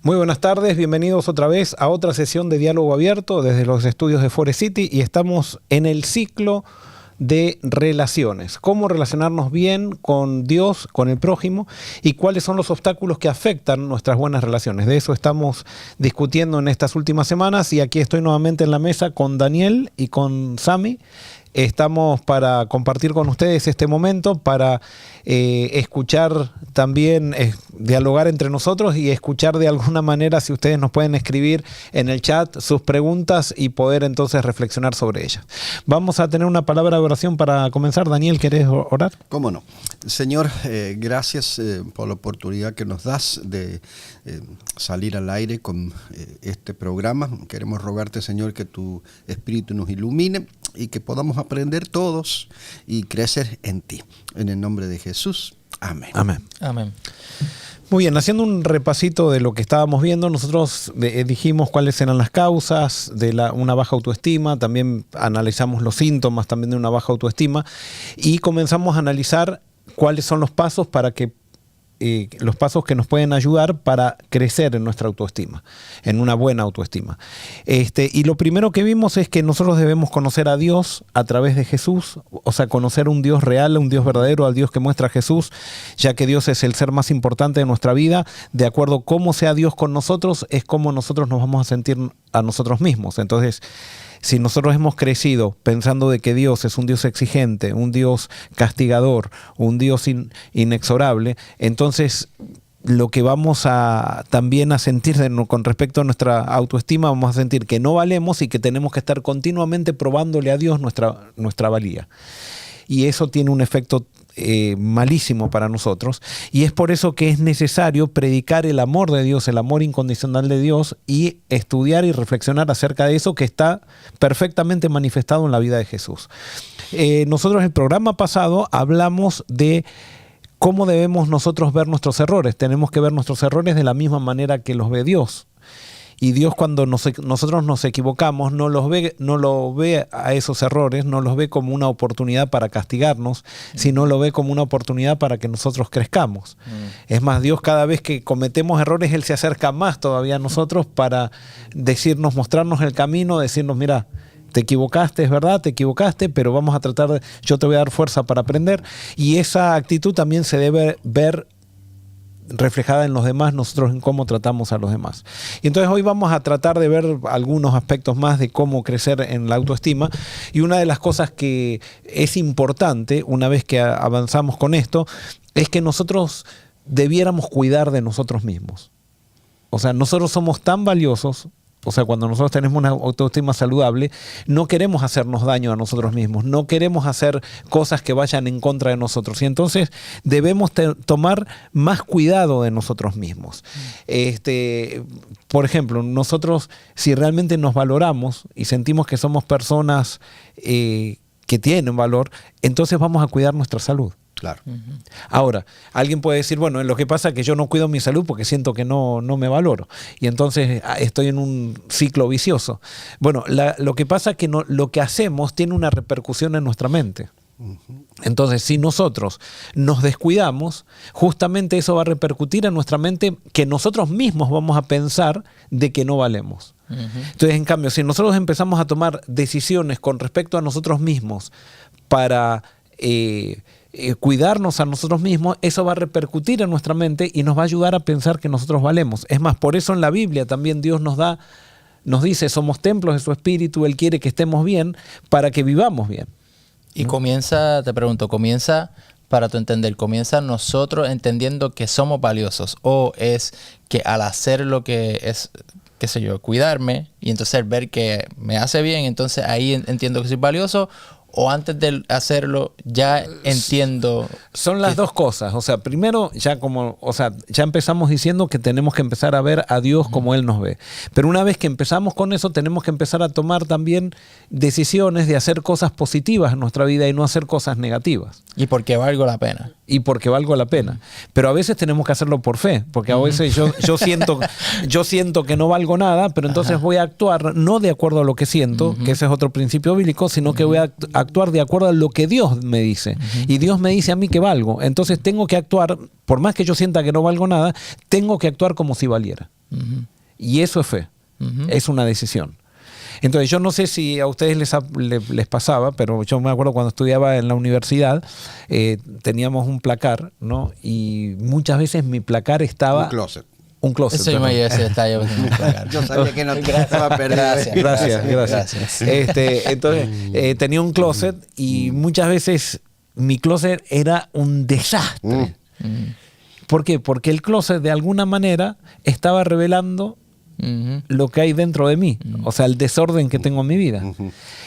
Muy buenas tardes, bienvenidos otra vez a otra sesión de Diálogo Abierto desde los estudios de Forest City y estamos en el ciclo de relaciones. Cómo relacionarnos bien con Dios, con el prójimo y cuáles son los obstáculos que afectan nuestras buenas relaciones. De eso estamos discutiendo en estas últimas semanas y aquí estoy nuevamente en la mesa con Daniel y con Sami. Estamos para compartir con ustedes este momento, para escuchar también, dialogar entre nosotros y escuchar de alguna manera si ustedes nos pueden escribir en el chat sus preguntas y poder entonces reflexionar sobre ellas. Vamos a tener una palabra de oración para comenzar. Daniel, ¿querés orar? ¿Cómo no? Señor, gracias por la oportunidad que nos das de salir al aire con este programa. Queremos rogarte, Señor, que tu Espíritu nos ilumine y que podamos aprender todos y crecer en ti. En el nombre de Jesús. Amén. Amén. Amén. Muy bien, haciendo un repasito de lo que estábamos viendo, nosotros dijimos cuáles eran las causas de una baja autoestima, también analizamos los síntomas también de una baja autoestima y comenzamos a analizar cuáles son los pasos los pasos que nos pueden ayudar para crecer en nuestra autoestima, en una buena autoestima. Y lo primero que vimos es que nosotros debemos conocer a Dios a través de Jesús, o sea, conocer a un Dios real, a un Dios verdadero, al Dios que muestra a Jesús, ya que Dios es el ser más importante de nuestra vida. De acuerdo a cómo sea Dios con nosotros, es como nosotros nos vamos a sentir a nosotros mismos. Entonces, si nosotros hemos crecido pensando de que Dios es un Dios exigente, un Dios castigador, un Dios inexorable, entonces lo que vamos a también a sentir con respecto a nuestra autoestima, vamos a sentir que no valemos y que tenemos que estar continuamente probándole a Dios nuestra valía. Y eso tiene un efecto malísimo para nosotros, y es por eso que es necesario predicar el amor de Dios, el amor incondicional de Dios, y estudiar y reflexionar acerca de eso que está perfectamente manifestado en la vida de Jesús. Nosotros en el programa pasado hablamos de cómo debemos nosotros ver nuestros errores. Tenemos que ver nuestros errores de la misma manera que los ve Dios. Y Dios, cuando nosotros nos equivocamos, no lo ve a esos errores, no los ve como una oportunidad para castigarnos, sino lo ve como una oportunidad para que nosotros crezcamos. Es más, Dios, cada vez que cometemos errores, Él se acerca más todavía a nosotros para decirnos, mostrarnos el camino, decirnos, mira, te equivocaste, es verdad, te equivocaste, pero vamos a tratar, yo te voy a dar fuerza para aprender. Y esa actitud también se debe ver reflejada en los demás, nosotros en cómo tratamos a los demás. Y entonces hoy vamos a tratar de ver algunos aspectos más de cómo crecer en la autoestima, y una de las cosas que es importante una vez que avanzamos con esto es que nosotros debiéramos cuidar de nosotros mismos. O sea, nosotros somos tan valiosos. O sea, cuando nosotros tenemos una autoestima saludable, no queremos hacernos daño a nosotros mismos, no queremos hacer cosas que vayan en contra de nosotros. Y entonces debemos tomar más cuidado de nosotros mismos. Por ejemplo, nosotros, si realmente nos valoramos y sentimos que somos personas que tienen valor, entonces vamos a cuidar nuestra salud. Claro. Ahora, alguien puede decir, bueno, lo que pasa es que yo no cuido mi salud porque siento que no me valoro. Y entonces estoy en un ciclo vicioso. Bueno, lo que pasa es que lo que hacemos tiene una repercusión en nuestra mente. Entonces, si nosotros nos descuidamos, justamente eso va a repercutir en nuestra mente, que nosotros mismos vamos a pensar de que no valemos. Entonces, en cambio, si nosotros empezamos a tomar decisiones con respecto a nosotros mismos para cuidarnos a nosotros mismos, eso va a repercutir en nuestra mente y nos va a ayudar a pensar que nosotros valemos. Es más, por eso en la Biblia también Dios nos dice, somos templos de su Espíritu, Él quiere que estemos bien para que vivamos bien. Y comienza, te pregunto, para tu entender, comienza nosotros entendiendo que somos valiosos, o es que al hacer lo que es, qué sé yo, cuidarme, y entonces ver que me hace bien, entonces ahí entiendo que soy valioso, o antes de hacerlo ya entiendo. Son las dos cosas. O sea, primero ya empezamos diciendo que tenemos que empezar a ver a Dios como Él nos ve. Pero una vez que empezamos con eso, tenemos que empezar a tomar también decisiones de hacer cosas positivas en nuestra vida y no hacer cosas negativas. Y porque valgo la pena. Y porque valgo la pena. Pero a veces tenemos que hacerlo por fe, porque a veces yo siento que no valgo nada, pero entonces voy a actuar no de acuerdo a lo que siento, que ese es otro principio bíblico, sino que voy a actuar de acuerdo a lo que Dios me dice. Y Dios me dice a mí que valgo. Entonces tengo que actuar, por más que yo sienta que no valgo nada, tengo que actuar como si valiera. Y eso es fe. Es una decisión. Entonces, yo no sé si a ustedes les pasaba, pero yo me acuerdo cuando estudiaba en la universidad, teníamos un placar, ¿no? Y muchas veces mi placar estaba... Un closet. Eso yo ese detalle. Yo sabía que no estaba perdido. Gracias. Entonces, tenía un closet y muchas veces mi closet era un desastre. ¿Por qué? Porque el closet de alguna manera estaba revelando lo que hay dentro de mí, o sea, el desorden que tengo en mi vida.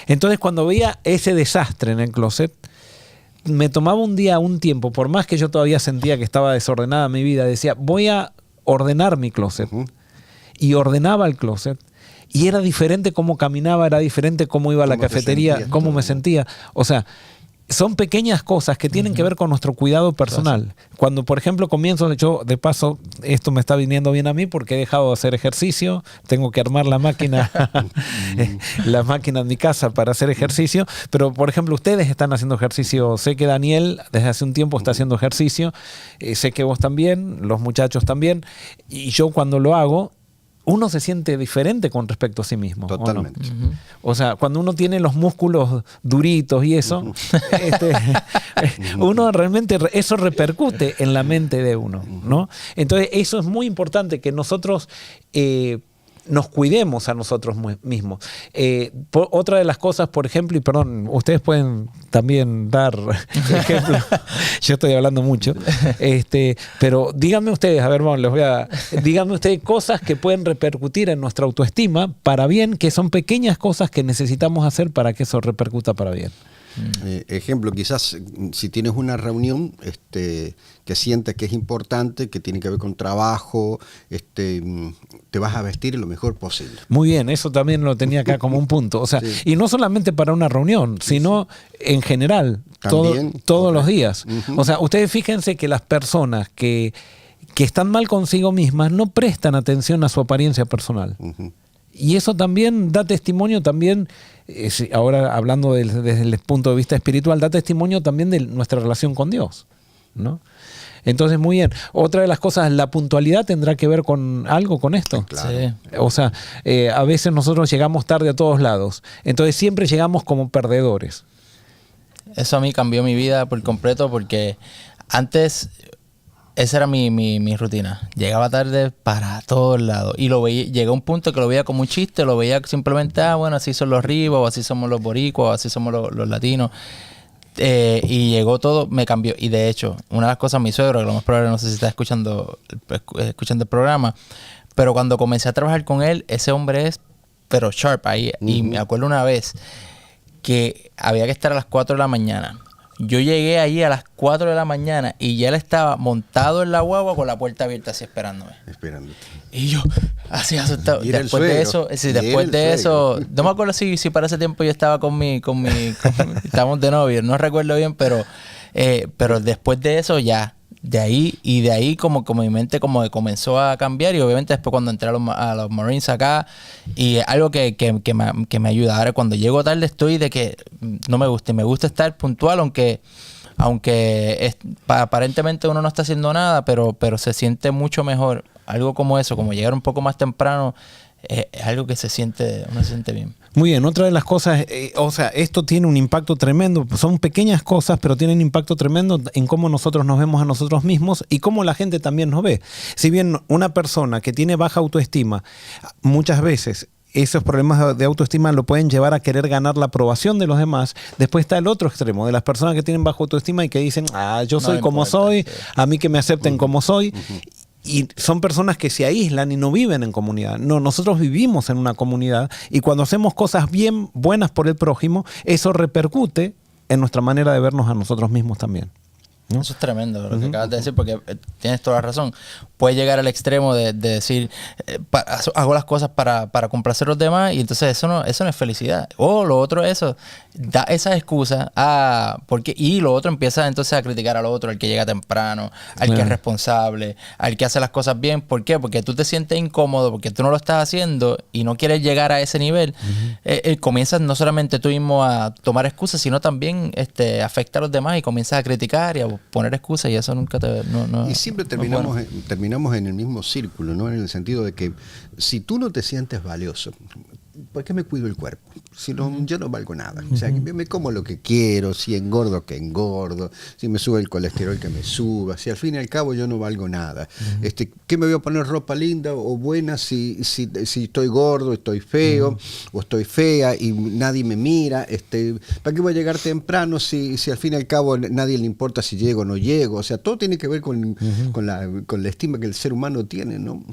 Entonces, cuando veía ese desastre en el closet, me tomaba un tiempo, por más que yo todavía sentía que estaba desordenada mi vida, decía, voy a ordenar mi closet. Y ordenaba el closet. Y era diferente cómo caminaba, era diferente cómo iba a la cafetería, cómo me sentía. O sea, son pequeñas cosas que tienen que ver con nuestro cuidado personal. Cuando, por ejemplo, comienzo, yo de paso, esto me está viniendo bien a mí porque he dejado de hacer ejercicio, tengo que armar la máquina en mi casa para hacer ejercicio, pero por ejemplo, ustedes están haciendo ejercicio, sé que Daniel desde hace un tiempo está haciendo ejercicio, sé que vos también, los muchachos también, y yo cuando lo hago, uno se siente diferente con respecto a sí mismo. Totalmente. ¿O no? O sea, cuando uno tiene los músculos duritos y eso, uno realmente, eso repercute en la mente de uno, ¿no? Entonces, eso es muy importante que nosotros nos cuidemos a nosotros mismos. Otra de las cosas, por ejemplo, y perdón, ustedes pueden también dar ejemplos, yo estoy hablando mucho, pero díganme ustedes, a ver, vamos, díganme ustedes cosas que pueden repercutir en nuestra autoestima para bien, que son pequeñas cosas que necesitamos hacer para que eso repercuta para bien. Ejemplo, quizás si tienes una reunión que sientes que es importante, que tiene que ver con trabajo, te vas a vestir lo mejor posible. Muy bien, eso también lo tenía acá como un punto. O sea, sí. Y no solamente para una reunión, sino en general, todos los días. O sea, ustedes fíjense que las personas que están mal consigo mismas no prestan atención a su apariencia personal. Y eso también da testimonio también, ahora hablando desde el punto de vista espiritual, da testimonio también de nuestra relación con Dios, ¿no? Entonces, muy bien. Otra de las cosas, la puntualidad tendrá que ver con algo con esto. Claro. Sí. O sea, a veces nosotros llegamos tarde a todos lados. Entonces siempre llegamos como perdedores. Eso a mí cambió mi vida por completo porque antes... Esa era mi rutina. Llegaba tarde para todos lados. Y lo veía, llegó un punto que lo veía como un chiste, lo veía simplemente, bueno, así son los ribos, o así somos los boricuas, o así somos los latinos. Y llegó todo, me cambió. Y de hecho, una de las cosas, mi suegro, que lo más probable, no sé si está escuchando el programa, pero cuando comencé a trabajar con él, ese hombre es, pero sharp ahí. Y me acuerdo una vez que había que estar a las 4 de la mañana. Yo llegué allí a las 4 de la mañana y ya él estaba montado en la guagua con la puerta abierta así esperándome. Y yo, así asustado. Después de eso, no me acuerdo si para ese tiempo yo estaba con mi estábamos de novio, no recuerdo bien, pero después de eso ya. De ahí como mi mente como comenzó a cambiar y obviamente después cuando entré a los Marines acá y algo que me ayuda. Ahora cuando llego tarde estoy de que no me gusta estar puntual aunque aparentemente uno no está haciendo nada, pero se siente mucho mejor. Algo como eso, como llegar un poco más temprano, es algo que uno se siente bien. Muy bien, otra de las cosas, o sea, esto tiene un impacto tremendo, son pequeñas cosas, pero tienen impacto tremendo en cómo nosotros nos vemos a nosotros mismos y cómo la gente también nos ve. Si bien una persona que tiene baja autoestima, muchas veces esos problemas de autoestima lo pueden llevar a querer ganar la aprobación de los demás. Después está el otro extremo, de las personas que tienen baja autoestima y que dicen, yo soy como soy, a mí que me acepten como soy. Y son personas que se aíslan y no viven en comunidad. No, nosotros vivimos en una comunidad y cuando hacemos cosas bien buenas por el prójimo, eso repercute en nuestra manera de vernos a nosotros mismos también, ¿no? Eso es tremendo lo que acabas de decir porque tienes toda la razón. Puede llegar al extremo de decir hago las cosas para complacer a los demás y entonces eso no es felicidad. O lo otro eso da esa excusa y lo otro empieza entonces a criticar al otro, al que llega temprano, al que es responsable, al que hace las cosas bien. ¿Por qué? Porque tú te sientes incómodo porque tú no lo estás haciendo y no quieres llegar a ese nivel. Comienzas no solamente tú mismo a tomar excusas, sino también afecta a los demás y comienzas a criticar y a o poner excusas y eso nunca te... No, y siempre no es bueno. terminamos en el mismo círculo, ¿no? En el sentido de que si tú no te sientes valioso, ¿por qué me cuido el cuerpo? Si no, yo no valgo nada. O sea, me como lo que quiero, si engordo, que engordo, si me sube el colesterol, que me suba, si al fin y al cabo yo no valgo nada. ¿Qué me voy a poner ropa linda o buena si estoy gordo, estoy feo o estoy fea y nadie me mira? ¿Para qué voy a llegar temprano si al fin y al cabo nadie le importa si llego o no llego? O sea, todo tiene que ver con la estima que el ser humano tiene, ¿no?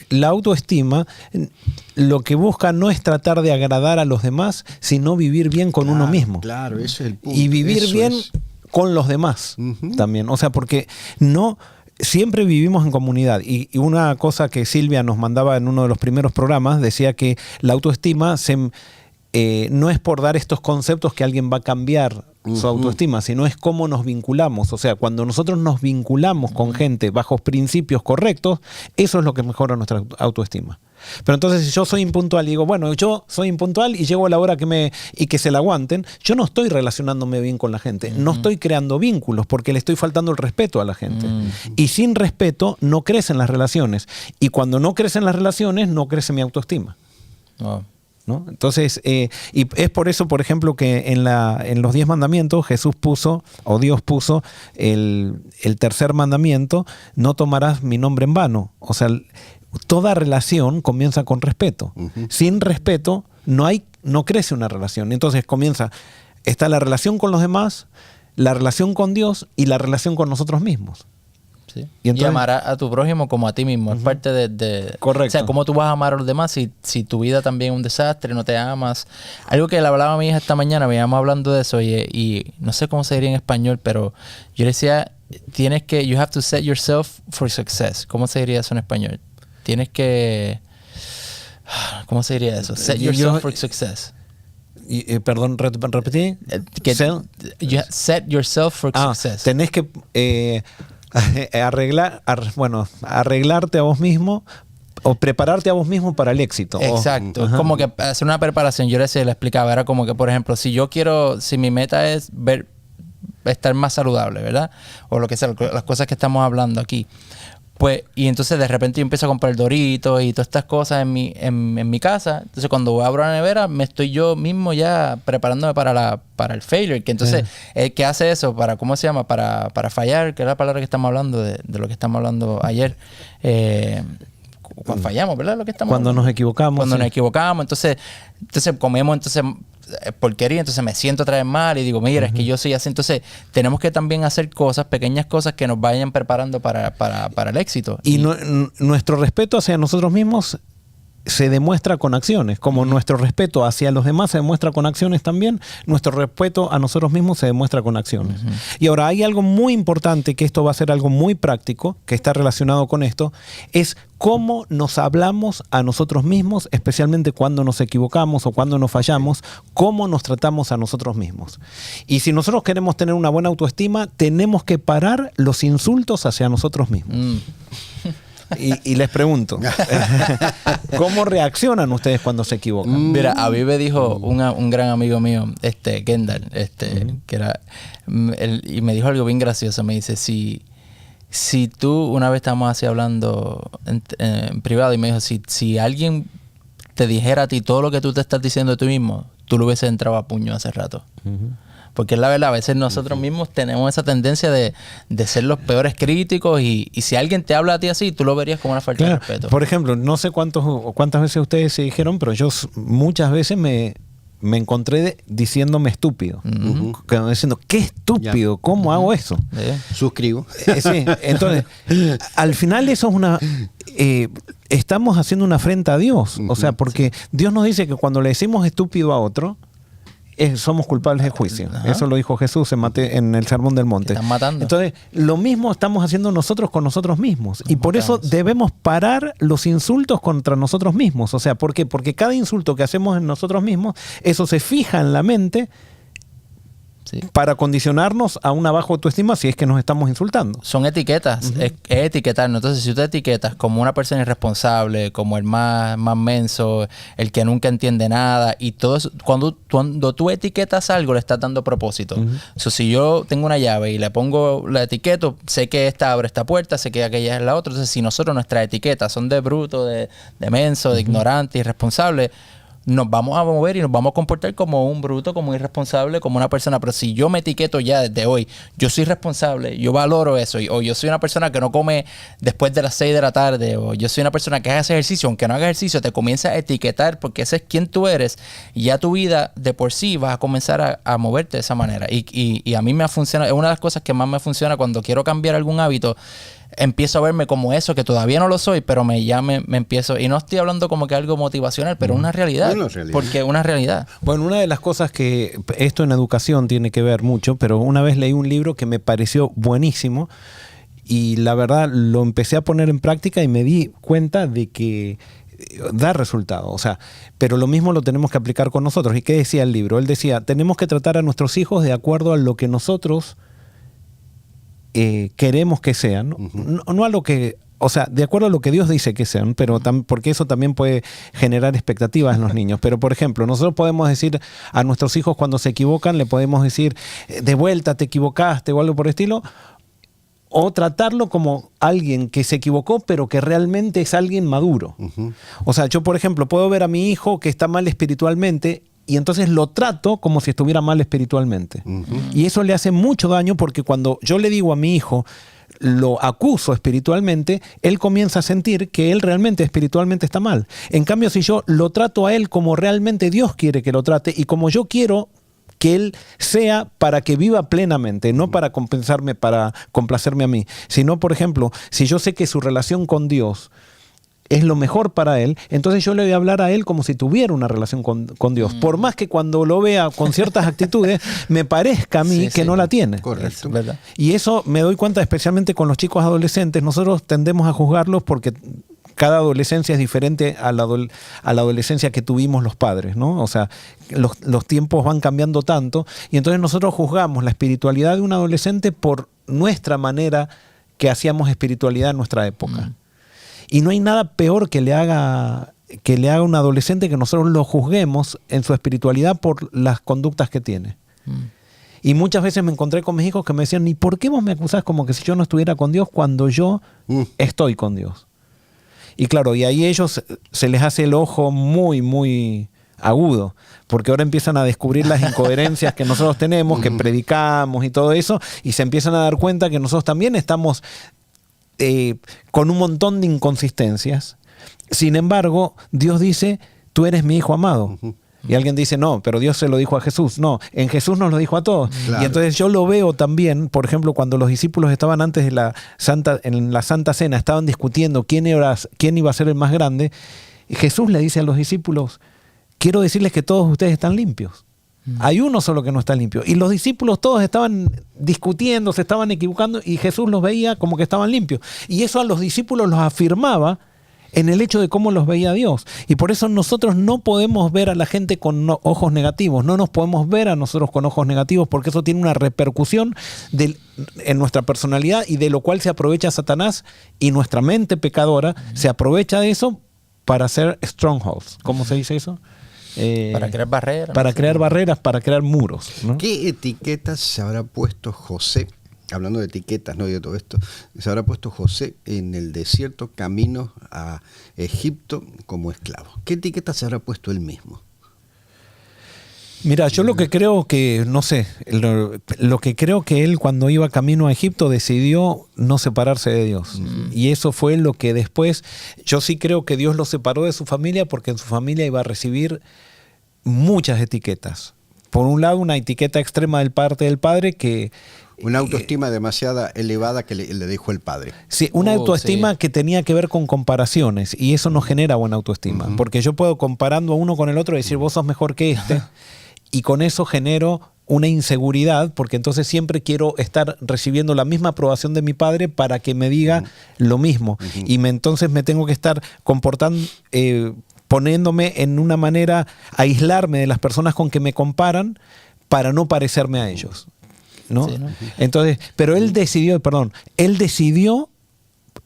La autoestima lo que busca no es tratar de agradar a los demás, sino vivir bien con uno mismo. Claro, ese es el punto. Y vivir bien con los demás también. O sea, porque no siempre vivimos en comunidad. Y una cosa que Silvia nos mandaba en uno de los primeros programas, decía que la autoestima no es por dar estos conceptos que alguien va a cambiar su autoestima, sino es cómo nos vinculamos. O sea, cuando nosotros nos vinculamos con gente bajo principios correctos, eso es lo que mejora nuestra autoestima. Pero entonces si yo soy impuntual y digo, bueno, yo soy impuntual y llego a la hora y que se la aguanten, yo no estoy relacionándome bien con la gente, no estoy creando vínculos porque le estoy faltando el respeto a la gente. Y sin respeto no crecen las relaciones. Y cuando no crecen las relaciones, no crece mi autoestima. Wow. ¿No? Entonces, y es por eso, por ejemplo, que en los 10 mandamientos Jesús puso, o Dios puso, el tercer mandamiento: no tomarás mi nombre en vano. O sea, toda relación comienza con respeto. Sin respeto no crece una relación. Entonces está la relación con los demás, la relación con Dios y la relación con nosotros mismos. Sí. Y amar a tu prójimo como a ti mismo. Es parte de... Correcto. O sea, cómo tú vas a amar a los demás si tu vida también es un desastre, no te amas. Algo que le hablaba a mi hija esta mañana, veníamos hablando de eso y no sé cómo se diría en español, pero yo le decía, you have to set yourself for success. ¿Cómo se diría eso en español? Tienes que... ¿Cómo se diría eso? Set yourself for success. Perdón, repetí. Set yourself for success. Tenés que... arreglarte a vos mismo o prepararte a vos mismo para el éxito. Exacto. Como que hacer una preparación. Yo le explicaba, era como que, por ejemplo, si mi meta es estar más saludable, ¿verdad? O lo que sea, las cosas que estamos hablando aquí. Pues, y entonces de repente yo empiezo a comprar Doritos y todas estas cosas en mi casa. Entonces cuando abro la nevera, me estoy yo mismo ya preparándome para el failure. Que entonces, ¿qué hace eso? ¿Cómo se llama? Para fallar, que es la palabra que estamos hablando, de lo que estamos hablando ayer. Cuando fallamos, ¿verdad? Cuando nos equivocamos. Cuando nos equivocamos. Entonces comemos, porquería, entonces me siento otra vez mal y digo, mira, es que yo soy así. Entonces tenemos que también hacer pequeñas cosas que nos vayan preparando para el éxito. Y nuestro respeto hacia nosotros mismos se demuestra con acciones, como nuestro respeto hacia los demás se demuestra con acciones también, nuestro respeto a nosotros mismos se demuestra con acciones. Y ahora hay algo muy importante, que esto va a ser algo muy práctico, que está relacionado con esto, es cómo nos hablamos a nosotros mismos, especialmente cuando nos equivocamos o cuando nos fallamos, cómo nos tratamos a nosotros mismos. Y si nosotros queremos tener una buena autoestima, tenemos que parar los insultos hacia nosotros mismos. Y les pregunto, ¿cómo reaccionan ustedes cuando se equivocan? Mira, a mí me dijo un gran amigo mío, Kendall, que era, y me dijo algo bien gracioso. Me dice, si tú, una vez estábamos así hablando en privado, y me dijo, si alguien te dijera a ti todo lo que tú te estás diciendo de tú mismo, tú lo hubieses entrado a puño hace rato. Porque es la verdad, a veces nosotros mismos tenemos esa tendencia de ser los peores críticos y si alguien te habla a ti así, tú lo verías como una falta de respeto. Por ejemplo, no sé cuántas veces ustedes se dijeron, pero yo muchas veces me encontré diciéndome estúpido. Diciendo, qué estúpido, ¿cómo hago eso? Suscribo. Sí, entonces, al final eso es una... estamos haciendo una afrenta a Dios. O sea, porque Dios nos dice que cuando le decimos estúpido a otro, somos culpables de juicio. Eso lo dijo Jesús en el Sermón del Monte. Están matando. Entonces, lo mismo estamos haciendo nosotros con nosotros mismos. Y por eso debemos parar los insultos contra nosotros mismos. O sea, ¿por qué? Porque cada insulto que hacemos en nosotros mismos, eso se fija en la mente Sí. para condicionarnos a una baja autoestima si es que nos estamos insultando. Son etiquetas, es etiquetarnos. Entonces, si tú te etiquetas como una persona irresponsable, como el más menso, el que nunca entiende nada, y todo eso, cuando tú etiquetas algo, le estás dando propósito. So, si yo tengo una llave y le pongo la etiqueta, sé que esta abre esta puerta, sé que aquella es la otra. Entonces, si nosotros nuestras etiquetas son de bruto, de menso, de ignorante, irresponsable, nos vamos a mover y nos vamos a comportar como un bruto, como un irresponsable, como una persona. Pero si yo me etiqueto ya desde hoy, yo soy responsable, yo valoro eso, o yo soy una persona que no come después de las 6 de la tarde, o yo soy una persona que hace ejercicio, aunque no haga ejercicio, te comienza a etiquetar porque ese es quien tú eres, y ya tu vida de por sí vas a comenzar a moverte de esa manera. Y a mí me funciona, es una de las cosas que más me funciona cuando quiero cambiar algún hábito. Empiezo a verme como eso, que todavía no lo soy, pero me empiezo, y no estoy hablando como que algo motivacional, pero una realidad, porque es una realidad. Bueno, una de las cosas que esto en educación tiene que ver mucho, pero una vez leí un libro que me pareció buenísimo y la verdad lo empecé a poner en práctica y me di cuenta de que da resultado, o sea, pero lo mismo lo tenemos que aplicar con nosotros. ¿Y qué decía el libro? Él decía, tenemos que tratar a nuestros hijos de acuerdo a lo que nosotros queremos que sean, no a lo que, o sea, de acuerdo a lo que Dios dice que sean, pero porque eso también puede generar expectativas en los niños. Pero, por ejemplo, nosotros podemos decir a nuestros hijos cuando se equivocan, le podemos decir, de vuelta, te equivocaste o algo por el estilo, o tratarlo como alguien que se equivocó, pero que realmente es alguien maduro. O sea, yo, por ejemplo, puedo ver a mi hijo que está mal espiritualmente y entonces lo trato como si estuviera mal espiritualmente. Y eso le hace mucho daño porque cuando yo le digo a mi hijo, lo acuso espiritualmente, él comienza a sentir que él realmente espiritualmente está mal. En cambio, si yo lo trato a él como realmente Dios quiere que lo trate y como yo quiero que él sea para que viva plenamente, no para compensarme, para complacerme a mí, sino, por ejemplo, si yo sé que su relación con Dios es lo mejor para él, entonces yo le voy a hablar a él como si tuviera una relación con Dios. Por más que cuando lo vea con ciertas actitudes, me parezca a mí que no la tiene. Correcto. ¿Verdad? Y eso me doy cuenta, especialmente con los chicos adolescentes, nosotros tendemos a juzgarlos porque cada adolescencia es diferente a la adolescencia que tuvimos los padres, ¿no? O sea, los tiempos van cambiando tanto y entonces nosotros juzgamos la espiritualidad de un adolescente por nuestra manera que hacíamos espiritualidad en nuestra época. Y no hay nada peor que le haga a un adolescente que nosotros lo juzguemos en su espiritualidad por las conductas que tiene. Y muchas veces me encontré con mis hijos que me decían, ¿y por qué vos me acusás como que si yo no estuviera con Dios cuando yo estoy con Dios? Y claro, y ahí ellos se les hace el ojo muy, muy agudo, porque ahora empiezan a descubrir las incoherencias que nosotros tenemos, que predicamos y todo eso, y se empiezan a dar cuenta que nosotros también estamos con un montón de inconsistencias. Sin embargo, Dios dice, tú eres mi hijo amado. Y alguien dice, no, pero Dios se lo dijo a Jesús. No, en Jesús nos lo dijo a todos. Claro. Y entonces yo lo veo también, por ejemplo, cuando los discípulos estaban antes de en la Santa Cena, estaban discutiendo quién iba a ser el más grande. Y Jesús le dice a los discípulos, quiero decirles que todos ustedes están limpios. Hay uno solo que no está limpio. Y los discípulos todos estaban discutiendo, se estaban equivocando y Jesús los veía como que estaban limpios. Y eso a los discípulos los afirmaba en el hecho de cómo los veía Dios. Y por eso nosotros no podemos ver a la gente con ojos negativos, no nos podemos ver a nosotros con ojos negativos porque eso tiene una repercusión en nuestra personalidad y de lo cual se aprovecha Satanás y nuestra mente pecadora se aprovecha de eso para hacer strongholds. ¿Cómo se dice eso? Para crear barreras. Para crear barreras, para crear muros, ¿no? ¿Qué etiquetas se habrá puesto José? Hablando de etiquetas, no de todo esto, se habrá puesto José en el desierto camino a Egipto como esclavo. ¿Qué etiquetas se habrá puesto él mismo? Mira, yo lo que creo que, no sé, lo que creo que él cuando iba camino a Egipto decidió no separarse de Dios. Y eso fue lo que después, yo sí creo que Dios lo separó de su familia porque en su familia iba a recibir muchas etiquetas. Por un lado, una etiqueta extrema del parte del padre que... Una autoestima demasiado elevada que le dijo el padre. Sí, una autoestima que tenía que ver con comparaciones y eso no genera buena autoestima. Porque yo puedo comparando a uno con el otro y decir vos sos mejor que este y con eso genero una inseguridad porque entonces siempre quiero estar recibiendo la misma aprobación de mi padre para que me diga lo mismo. Y entonces me tengo que estar comportando... poniéndome en una manera, aislarme de las personas con que me comparan para no parecerme a ellos, ¿no? Sí, ¿no? Entonces, pero él decidió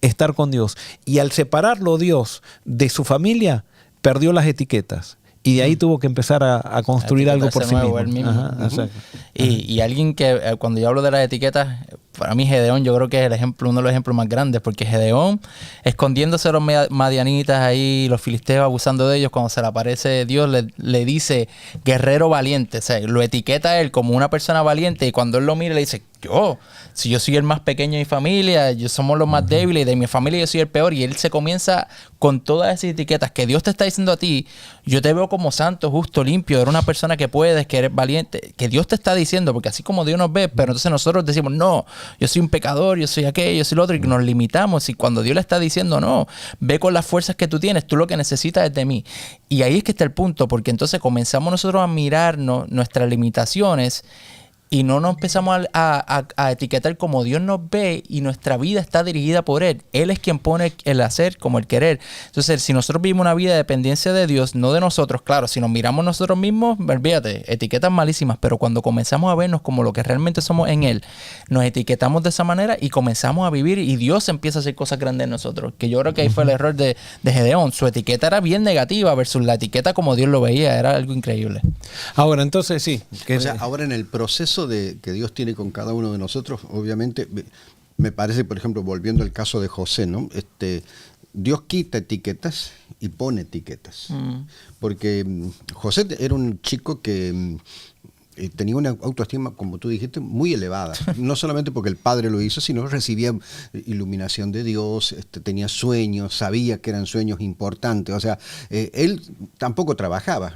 estar con Dios, y al separarlo Dios de su familia, perdió las etiquetas. Y de ahí tuvo que empezar a construir algo por sí mismo. mismo. Exacto. Y alguien que, cuando yo hablo de las etiquetas, para mí Gedeón yo creo que es uno de los ejemplos más grandes, porque Gedeón, escondiéndose a los madianitas ahí, los filisteos abusando de ellos, cuando se le aparece Dios, le dice guerrero valiente. O sea, lo etiqueta a él como una persona valiente, y cuando él lo mira le dice, si yo soy el más pequeño de mi familia, somos los más débiles, y de mi familia yo soy el peor, y él se comienza con todas esas etiquetas que Dios te está diciendo a ti. Yo te veo como santo, justo, limpio, eres una persona que puedes, que eres valiente, que Dios te está diciendo, porque así como Dios nos ve, pero entonces nosotros decimos, no, yo soy un pecador, yo soy aquello, yo soy lo otro, y nos limitamos. Y cuando Dios le está diciendo, no, ve con las fuerzas que tú tienes, tú lo que necesitas es de mí. Y ahí es que está el punto, porque entonces comenzamos nosotros a mirarnos nuestras limitaciones, y no nos empezamos a etiquetar como Dios nos ve, y nuestra vida está dirigida por Él. Él es quien pone el hacer como el querer. Entonces, si nosotros vivimos una vida de dependencia de Dios, no de nosotros, claro, si nos miramos nosotros mismos, olvídate, etiquetas malísimas, pero cuando comenzamos a vernos como lo que realmente somos en Él, nos etiquetamos de esa manera y comenzamos a vivir, y Dios empieza a hacer cosas grandes en nosotros. Que yo creo que ahí fue el error de Gedeón. Su etiqueta era bien negativa versus la etiqueta como Dios lo veía, era algo increíble. Ahora, entonces sí. O sea, ahora en el proceso que Dios tiene con cada uno de nosotros, obviamente, me parece, por ejemplo, volviendo al caso de José, ¿no? Dios quita etiquetas y pone etiquetas. Porque José era un chico que tenía una autoestima, como tú dijiste, muy elevada. No solamente porque el padre lo hizo, sino recibía iluminación de Dios, tenía sueños, sabía que eran sueños importantes. O sea, él tampoco trabajaba,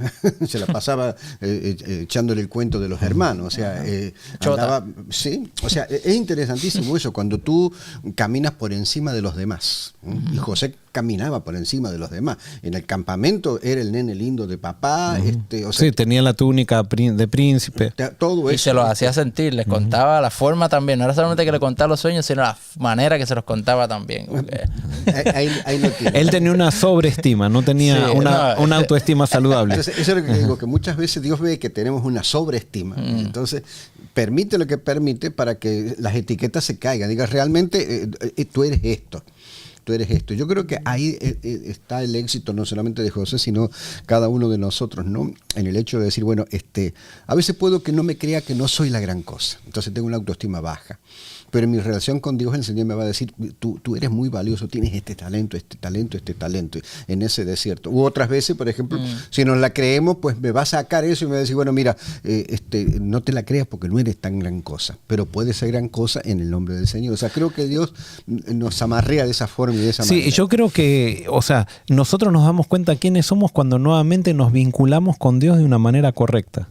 se la pasaba echándole el cuento de los hermanos. O sea, andaba, sí, o sea, es interesantísimo eso, cuando tú caminas por encima de los demás. Y José caminaba por encima de los demás. En el campamento era el nene lindo de papá. O sea, sí, tenía la túnica de príncipe. Todo eso. Y se los hacía sentir, les contaba la forma también. No era solamente que le contaba los sueños, sino la manera que se los contaba también. Ahí lo tiene. Él tenía una sobreestima, no tenía una autoestima saludable. Entonces, eso es lo que digo, que muchas veces Dios ve que tenemos una sobreestima. Entonces, permite lo que permite para que las etiquetas se caigan. Diga, realmente tú eres esto. Tú eres esto. Yo creo que ahí está el éxito no solamente de José, sino cada uno de nosotros, ¿no? En el hecho de decir, bueno, a veces puedo que no me crea que no soy la gran cosa. Entonces tengo una autoestima baja. Pero en mi relación con Dios, el Señor me va a decir, tú eres muy valioso, tienes este talento en ese desierto. U otras veces, por ejemplo, si nos la creemos, pues me va a sacar eso y me va a decir, bueno, mira, no te la creas porque no eres tan gran cosa, pero puede ser gran cosa en el nombre del Señor. O sea, creo que Dios nos amarrea de esa forma y de esa manera. Sí, yo creo que, o sea, nosotros nos damos cuenta quiénes somos cuando nuevamente nos vinculamos con Dios de una manera correcta.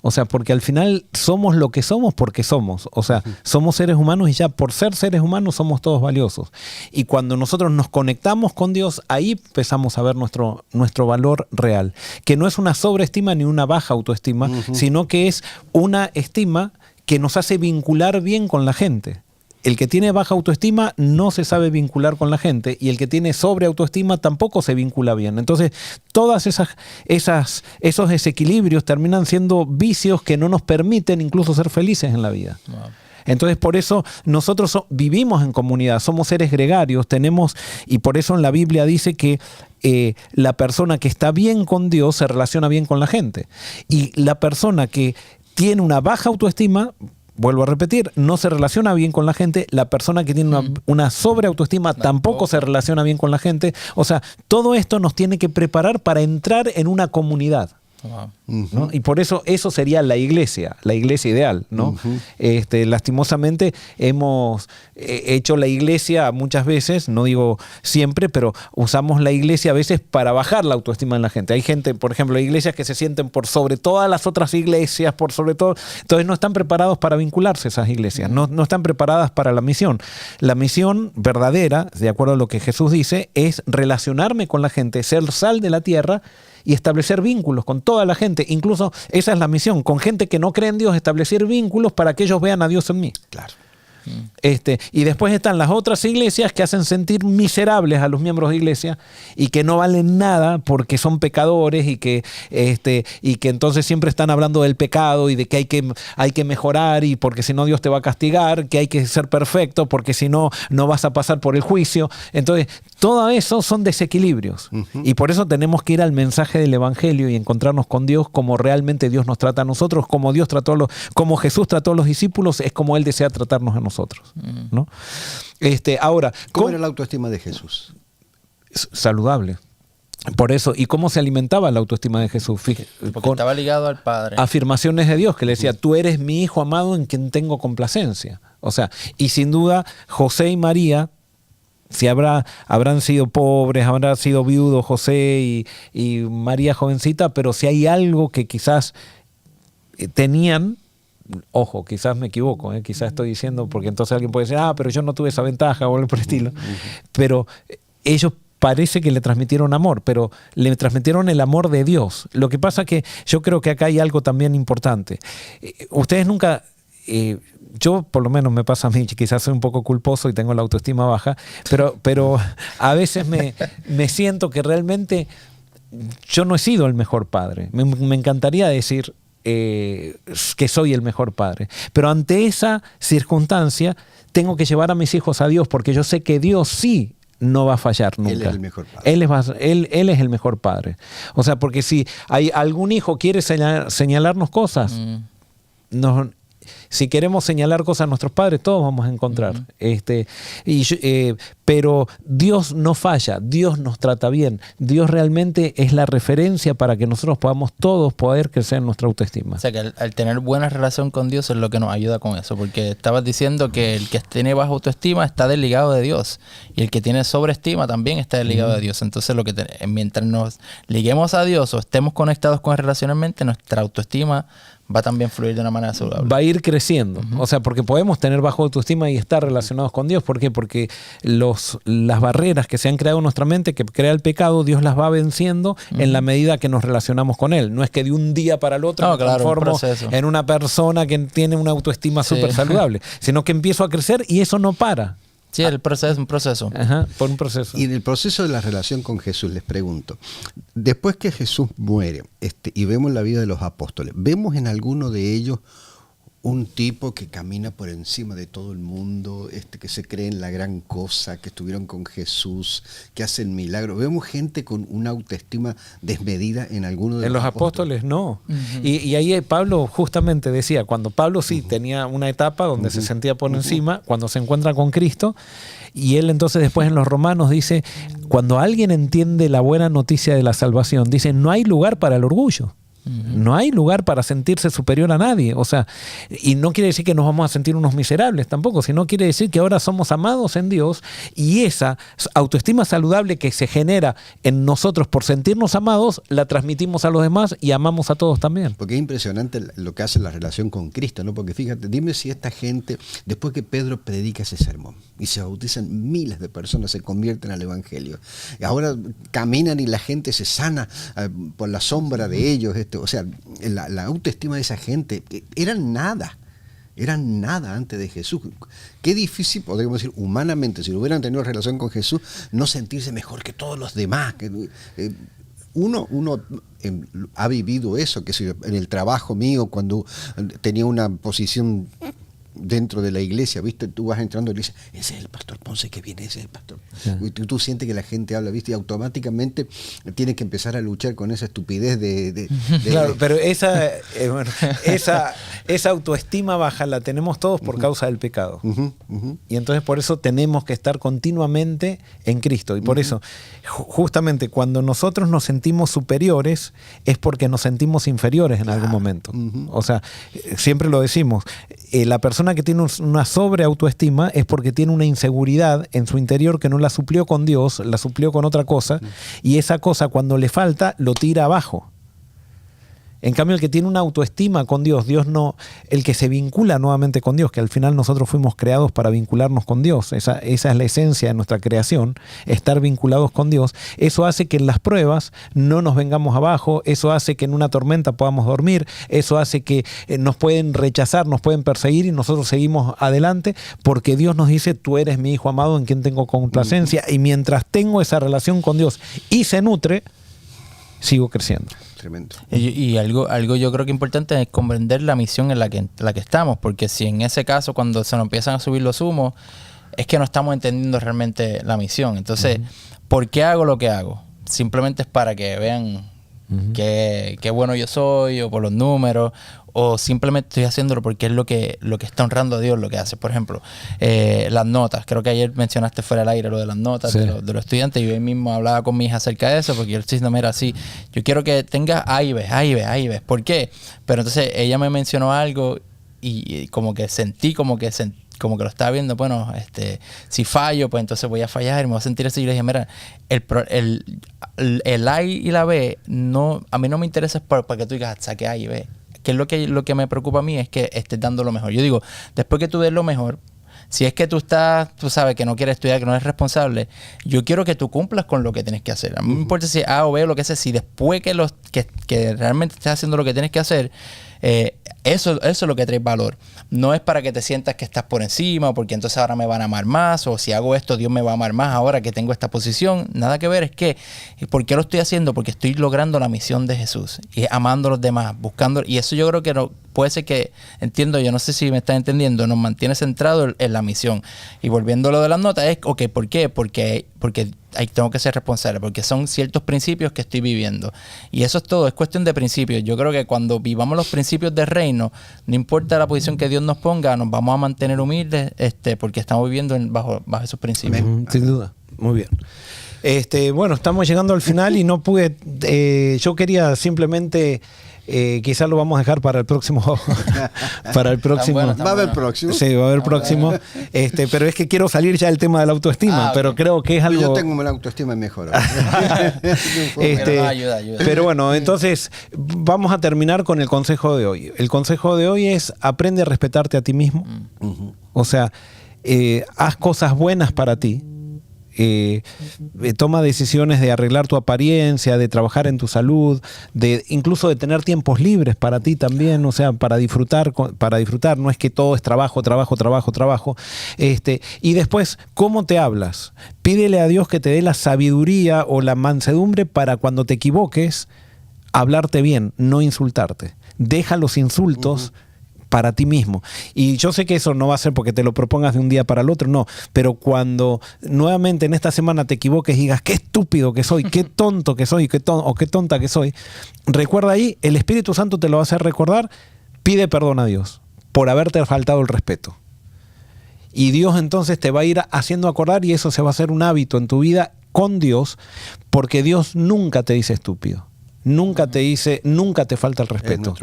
O sea, porque al final somos lo que somos porque somos. O sea, somos seres humanos y ya por ser seres humanos somos todos valiosos. Y cuando nosotros nos conectamos con Dios, ahí empezamos a ver nuestro valor real. Que no es una sobreestima ni una baja autoestima, sino que es una estima que nos hace vincular bien con la gente. El que tiene baja autoestima no se sabe vincular con la gente, y el que tiene sobreautoestima tampoco se vincula bien. Entonces, todas esos desequilibrios terminan siendo vicios que no nos permiten incluso ser felices en la vida. Wow. Entonces, por eso nosotros vivimos en comunidad, somos seres gregarios, y por eso en la Biblia dice que la persona que está bien con Dios se relaciona bien con la gente. Y la persona que tiene una baja autoestima, vuelvo a repetir, no se relaciona bien con la gente. La persona que tiene una sobreautoestima tampoco se relaciona bien con la gente. O sea, todo esto nos tiene que preparar para entrar en una comunidad. Wow. ¿No? Y por eso sería la iglesia ideal, ¿no? Lastimosamente hemos hecho la iglesia muchas veces, no digo siempre, pero usamos la iglesia a veces para bajar la autoestima de la gente. Hay gente, por ejemplo, hay iglesias que se sienten por sobre todas las otras iglesias, por sobre todo, entonces no están preparados para vincularse esas iglesias, no están preparadas para la misión. La misión verdadera, de acuerdo a lo que Jesús dice, es relacionarme con la gente, ser sal de la tierra y establecer vínculos con toda la gente. Incluso esa es la misión, con gente que no cree en Dios, establecer vínculos para que ellos vean a Dios en mí. Claro. Y después están las otras iglesias que hacen sentir miserables a los miembros de iglesia y que no valen nada porque son pecadores y que entonces siempre están hablando del pecado y de que hay que mejorar y porque si no Dios te va a castigar, que hay que ser perfecto porque si no, no vas a pasar por el juicio. Entonces, todo eso son desequilibrios. Y por eso tenemos que ir al mensaje del Evangelio y encontrarnos con Dios como realmente Dios nos trata a nosotros, como como Jesús trató a los discípulos, es como Él desea tratarnos a nosotros, ¿no? Ahora, ¿Cómo era la autoestima de Jesús? Saludable. Por eso, ¿y cómo se alimentaba la autoestima de Jesús? Porque estaba ligado al Padre. Afirmaciones de Dios que le decía, tú eres mi hijo amado en quien tengo complacencia. O sea, y sin duda, José y María, si habrán sido pobres, habrán sido viudos José y María jovencita, pero si hay algo que quizás tenían, ojo, quizás me equivoco, quizás estoy diciendo, porque entonces alguien puede decir, pero yo no tuve esa ventaja o algo por el estilo, pero ellos parece que le transmitieron amor, pero le transmitieron el amor de Dios. Lo que pasa que yo creo que acá hay algo también importante. Ustedes nunca... yo por lo menos me pasa a mí, quizás soy un poco culposo y tengo la autoestima baja, pero a veces me siento que realmente yo no he sido el mejor padre. Me encantaría decir que soy el mejor padre, pero ante esa circunstancia tengo que llevar a mis hijos a Dios porque yo sé que Dios sí no va a fallar nunca. Él es el mejor padre. Él es el mejor padre. O sea, porque si hay algún hijo quiere señalarnos cosas, si queremos señalar cosas a nuestros padres, todos vamos a encontrar. Pero Dios no falla, Dios nos trata bien. Dios realmente es la referencia para que nosotros podamos todos poder crecer en nuestra autoestima. O sea, que al tener buena relación con Dios es lo que nos ayuda con eso. Porque estabas diciendo que el que tiene baja autoestima está desligado de Dios. Y el que tiene sobreestima también está desligado de Dios. Entonces, mientras nos liguemos a Dios o estemos conectados con Él relacionalmente, nuestra autoestima va también a fluir de una manera saludable. Va a ir creciendo. O sea, porque podemos tener bajo autoestima y estar relacionados con Dios. ¿Por qué? Porque las barreras que se han creado en nuestra mente, que crea el pecado, Dios las va venciendo en la medida que nos relacionamos con Él. No es que de un día para el otro me transformo en una persona que tiene una autoestima súper saludable, sino que empiezo a crecer y eso no para. Sí, el proceso es un proceso. Ajá, por un proceso. Y en el proceso de la relación con Jesús, les pregunto, después que Jesús muere y vemos la vida de los apóstoles, ¿vemos en alguno de ellos un tipo que camina por encima de todo el mundo, que se cree en la gran cosa, que estuvieron con Jesús, que hacen milagros? ¿Vemos gente con una autoestima desmedida en alguno de los apóstoles? No. Y ahí Pablo justamente decía, cuando Pablo tenía una etapa donde se sentía por encima, cuando se encuentra con Cristo, y él entonces después en los Romanos dice, cuando alguien entiende la buena noticia de la salvación, dice, no hay lugar para el orgullo. No hay lugar para sentirse superior a nadie. O sea, y no quiere decir que nos vamos a sentir unos miserables tampoco, sino quiere decir que ahora somos amados en Dios y esa autoestima saludable que se genera en nosotros por sentirnos amados, la transmitimos a los demás y amamos a todos también. Porque es impresionante lo que hace la relación con Cristo, ¿no? Porque fíjate, dime si esta gente, después que Pedro predica ese sermón y se bautizan miles de personas, se convierten al Evangelio. Y ahora caminan y la gente se sana por la sombra de ellos. O sea, la autoestima de esa gente eran nada antes de Jesús. Qué difícil, podríamos decir, humanamente, si no hubieran tenido relación con Jesús, no sentirse mejor que todos los demás. Uno ha vivido eso, que en el trabajo mío, cuando tenía una posición dentro de la iglesia, ¿viste? Tú vas entrando y dices, ese es el pastor Ponce que viene, ese es el pastor. Y tú sientes que la gente habla, ¿viste? Y automáticamente tienes que empezar a luchar con esa estupidez Claro, pero esa autoestima baja la tenemos todos por causa del pecado. Y entonces por eso tenemos que estar continuamente en Cristo. Y por eso, justamente cuando nosotros nos sentimos superiores, es porque nos sentimos inferiores en algún momento. O sea, siempre lo decimos, la persona que tiene una sobreautoestima es porque tiene una inseguridad en su interior que no la suplió con Dios, la suplió con otra cosa, y esa cosa cuando le falta lo tira abajo. En cambio, el que tiene una autoestima con Dios, el que se vincula nuevamente con Dios, que al final nosotros fuimos creados para vincularnos con Dios, esa es la esencia de nuestra creación, estar vinculados con Dios, eso hace que en las pruebas no nos vengamos abajo, eso hace que en una tormenta podamos dormir, eso hace que nos pueden rechazar, nos pueden perseguir y nosotros seguimos adelante porque Dios nos dice, tú eres mi hijo amado en quien tengo complacencia, y mientras tengo esa relación con Dios y se nutre, sigo creciendo. Tremendo. Y algo yo creo que importante es comprender la misión en la que estamos, porque si en ese caso cuando se nos empiezan a subir los humos, es que no estamos entendiendo realmente la misión. Entonces, ¿por qué hago lo que hago? Simplemente es para que vean qué bueno yo soy, o por los números, o simplemente estoy haciéndolo porque es lo que está honrando a Dios lo que hace. Por ejemplo, las notas. Creo que ayer mencionaste fuera del aire lo de las notas, sí, de los estudiantes, y yo hoy mismo hablaba con mi hija acerca de eso, porque yo estoy diciendo, mira, así, yo quiero que tengas A y B. ¿Por qué? Pero entonces ella me mencionó algo y como que sentí como que lo estaba viendo, bueno, si fallo, pues entonces voy a fallar y me voy a sentir así. Y le dije, mira, el A y la B, no, a mí no me interesa para que tú digas, saque A y B. Que es lo que me preocupa a mí es que estés dando lo mejor. Yo digo, después que tú des lo mejor, si es que tú sabes que no quieres estudiar, que no eres responsable, yo quiero que tú cumplas con lo que tienes que hacer. A mí no me importa si A o B o lo que sea, si después que realmente estés haciendo lo que tienes que hacer, eso es lo que trae valor. No es para que te sientas que estás por encima, o porque entonces ahora me van a amar más, o si hago esto Dios me va a amar más ahora que tengo esta posición. Nada que ver, es que ¿por qué lo estoy haciendo? Porque estoy logrando la misión de Jesús y amando a los demás, buscando, y eso yo creo que puede ser que, entiendo, yo no sé si me estás entendiendo, nos mantiene centrado en la misión. Y volviendo a lo de las notas, es ok, ¿por qué? Porque ahí tengo que ser responsable, porque son ciertos principios que estoy viviendo. Y eso es todo, es cuestión de principios. Yo creo que cuando vivamos los principios del reino, no importa la posición que Dios nos ponga, nos vamos a mantener humildes, porque estamos viviendo bajo esos principios. Sin duda, muy bien. Bueno, estamos llegando al final y no pude, yo quería simplemente... quizás lo vamos a dejar para el próximo. Para el próximo. Va a haber próximo. Sí, va a haber próximo. Pero es que quiero salir ya del tema de la autoestima, pero creo que es algo. Yo tengo una autoestima mejor. Pero ayuda. Pero bueno, entonces vamos a terminar con el consejo de hoy. El consejo de hoy es: aprende a respetarte a ti mismo. O sea, haz cosas buenas para ti. Toma decisiones de arreglar tu apariencia, de trabajar en tu salud, incluso de tener tiempos libres para ti también, o sea, para disfrutar, no es que todo es trabajo. Y después, ¿cómo te hablas? Pídele a Dios que te dé la sabiduría o la mansedumbre para cuando te equivoques, hablarte bien, no insultarte. Deja los insultos para ti mismo. Y yo sé que eso no va a ser porque te lo propongas de un día para el otro, no. Pero cuando nuevamente en esta semana te equivoques y digas, qué estúpido que soy, qué tonto que soy, qué tonta que soy, recuerda ahí, el Espíritu Santo te lo va a hacer recordar, pide perdón a Dios por haberte faltado el respeto. Y Dios entonces te va a ir haciendo acordar, y eso se va a hacer un hábito en tu vida con Dios, porque Dios nunca te dice estúpido. Nunca te falta el respeto.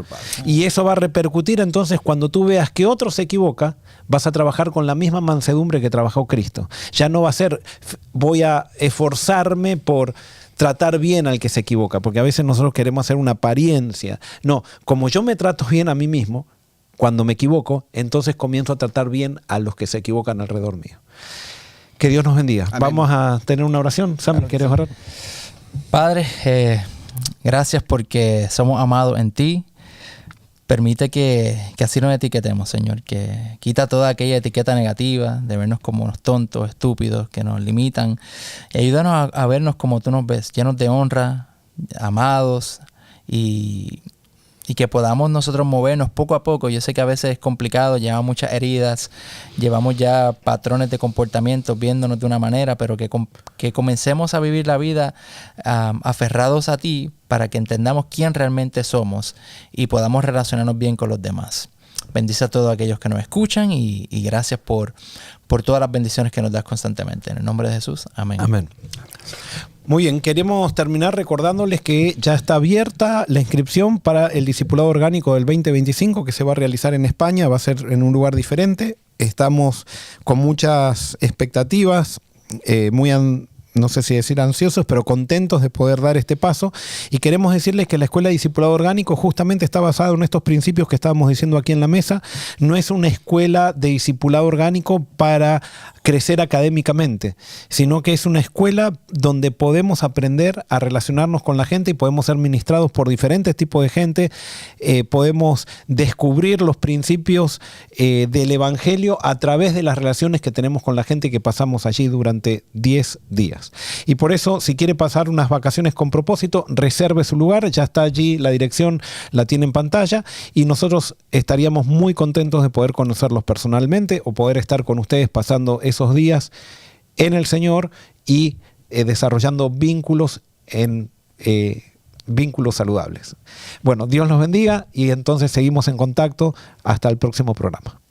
Y eso va a repercutir entonces cuando tú veas que otro se equivoca, vas a trabajar con la misma mansedumbre que trabajó Cristo. Ya no va a ser, voy a esforzarme por tratar bien al que se equivoca, porque a veces nosotros queremos hacer una apariencia. No, como yo me trato bien a mí mismo, cuando me equivoco, entonces comienzo a tratar bien a los que se equivocan alrededor mío. Que Dios nos bendiga. Amén. Vamos a tener una oración. Sam, ¿quieres orar? Padre, gracias porque somos amados en ti. Permite que así nos etiquetemos, Señor. Que quita toda aquella etiqueta negativa de vernos como unos tontos, estúpidos, que nos limitan. Y ayúdanos a vernos como tú nos ves, llenos de honra, amados, y que podamos nosotros movernos poco a poco. Yo sé que a veces es complicado, llevamos muchas heridas, llevamos ya patrones de comportamiento viéndonos de una manera, pero que comencemos a vivir la vida aferrados a ti, para que entendamos quién realmente somos y podamos relacionarnos bien con los demás. Bendice a todos aquellos que nos escuchan y gracias por todas las bendiciones que nos das constantemente. En el nombre de Jesús, amén. Amén. Muy bien, queremos terminar recordándoles que ya está abierta la inscripción para el Discipulado Orgánico del 2025, que se va a realizar en España, va a ser en un lugar diferente. Estamos con muchas expectativas, no sé si decir ansiosos, pero contentos de poder dar este paso. Y queremos decirles que la Escuela de Discipulado Orgánico justamente está basada en estos principios que estábamos diciendo aquí en la mesa. No es una escuela de discipulado orgánico para crecer académicamente, sino que es una escuela donde podemos aprender a relacionarnos con la gente y podemos ser ministrados por diferentes tipos de gente, podemos descubrir los principios del Evangelio a través de las relaciones que tenemos con la gente que pasamos allí durante 10 días. Y por eso, si quiere pasar unas vacaciones con propósito, reserve su lugar, ya está allí, la dirección la tiene en pantalla, y nosotros estaríamos muy contentos de poder conocerlos personalmente o poder estar con ustedes pasando esos días en el Señor y desarrollando vínculos vínculos saludables. Bueno, Dios los bendiga y entonces seguimos en contacto hasta el próximo programa.